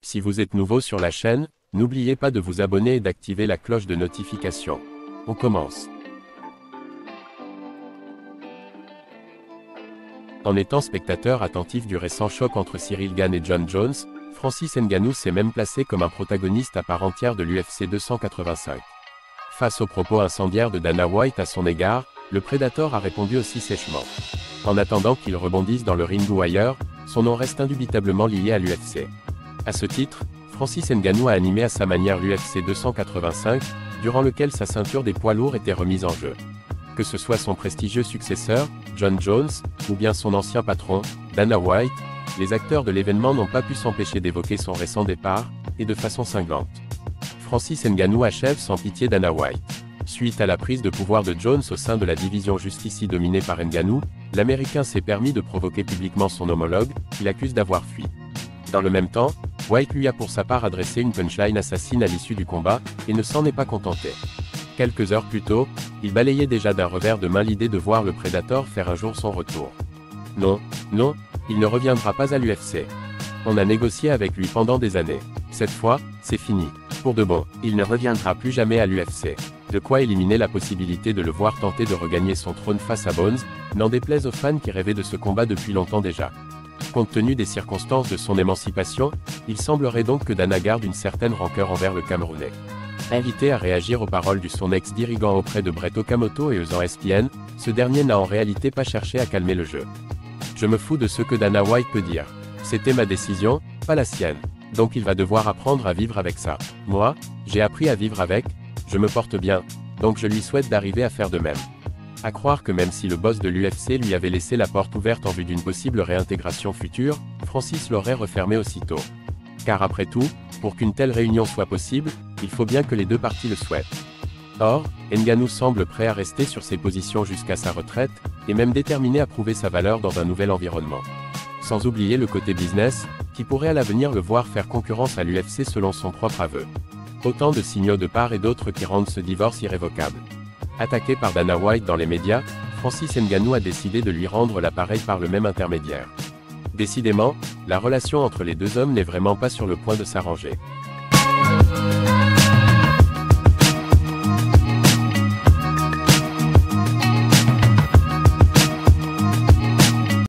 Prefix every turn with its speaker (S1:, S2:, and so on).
S1: Si vous êtes nouveau sur la chaîne, n'oubliez pas de vous abonner et d'activer la cloche de notification. On commence. En étant spectateur attentif du récent choc entre Cyril Gane et Jon Jones, Francis Ngannou s'est même placé comme un protagoniste à part entière de l'UFC 285. Face aux propos incendiaires de Dana White à son égard, le Predator a répondu aussi sèchement. En attendant qu'il rebondisse dans le ring ou ailleurs, son nom reste indubitablement lié à l'UFC. À ce titre, Francis Ngannou a animé à sa manière l'UFC 285, durant lequel sa ceinture des poids lourds était remise en jeu. Que ce soit son prestigieux successeur, Jon Jones, ou bien son ancien patron, Dana White, les acteurs de l'événement n'ont pas pu s'empêcher d'évoquer son récent départ, et de façon cinglante. Francis Ngannou achève sans pitié Dana White. Suite à la prise de pouvoir de Jones au sein de la division Justicie dominée par Ngannou, l'Américain s'est permis de provoquer publiquement son homologue, qu'il accuse d'avoir fui. Dans le même temps, White lui a pour sa part adressé une punchline assassine à l'issue du combat, et ne s'en est pas contenté. Quelques heures plus tôt, il balayait déjà d'un revers de main l'idée de voir le Predator faire un jour son retour. Non, il ne reviendra pas à l'UFC. On a négocié avec lui pendant des années. Cette fois, c'est fini. Pour de bon, il ne reviendra plus jamais à l'UFC. De quoi éliminer la possibilité de le voir tenter de regagner son trône face à Bones, n'en déplaise aux fans qui rêvaient de ce combat depuis longtemps déjà. Compte tenu des circonstances de son émancipation, il semblerait donc que Dana garde une certaine rancœur envers le Camerounais. Invité à réagir aux paroles de son ex-dirigeant auprès de Brett Okamoto et aux ESPN, ce dernier n'a en réalité pas cherché à calmer le jeu. Je me fous de ce que Dana White peut dire. C'était ma décision, pas la sienne. Donc il va devoir apprendre à vivre avec ça. Moi, j'ai appris à vivre avec, je me porte bien, donc je lui souhaite d'arriver à faire de même. À croire que même si le boss de l'UFC lui avait laissé la porte ouverte en vue d'une possible réintégration future, Francis l'aurait refermée aussitôt. Car après tout, pour qu'une telle réunion soit possible, il faut bien que les deux parties le souhaitent. Or, Ngannou semble prêt à rester sur ses positions jusqu'à sa retraite, et même déterminé à prouver sa valeur dans un nouvel environnement. Sans oublier le côté business, qui pourrait à l'avenir le voir faire concurrence à l'UFC selon son propre aveu. Autant de signaux de part et d'autre qui rendent ce divorce irrévocable. Attaqué par Dana White dans les médias, Francis Ngannou a décidé de lui rendre l'appareil par le même intermédiaire. Décidément, la relation entre les deux hommes n'est vraiment pas sur le point de s'arranger.